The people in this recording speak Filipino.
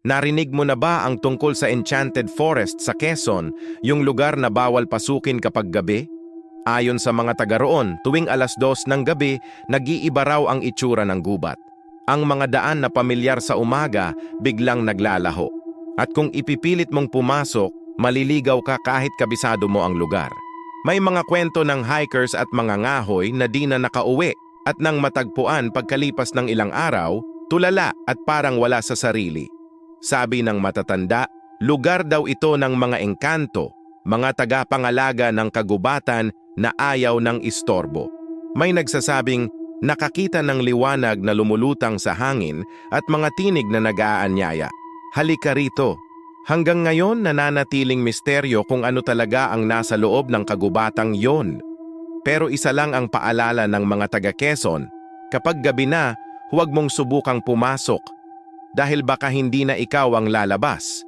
Narinig mo na ba ang tungkol sa Enchanted Forest sa Quezon, yung lugar na bawal pasukin kapag gabi? Ayon sa mga taga roon, tuwing 2:00 ng gabi, nag-iiba raw ang itsura ng gubat. Ang mga daan na pamilyar sa umaga, biglang naglalaho. At kung ipipilit mong pumasok, maliligaw ka kahit kabisado mo ang lugar. May mga kwento ng hikers at mga ngahoy na di na nakauwi at nang matagpuan pagkalipas ng ilang araw, tulala at parang wala sa sarili. Sabi ng matatanda, lugar daw ito ng mga engkanto, mga tagapangalaga ng kagubatan na ayaw ng istorbo. May nagsasabing nakakita ng liwanag na lumulutang sa hangin at mga tinig na nag-aanyaya. Halika rito. Hanggang ngayon nananatiling misteryo kung ano talaga ang nasa loob ng kagubatang yon. Pero isa lang ang paalala ng mga taga Quezon, kapag gabi na, huwag mong subukang pumasok dahil baka hindi na ikaw ang lalabas.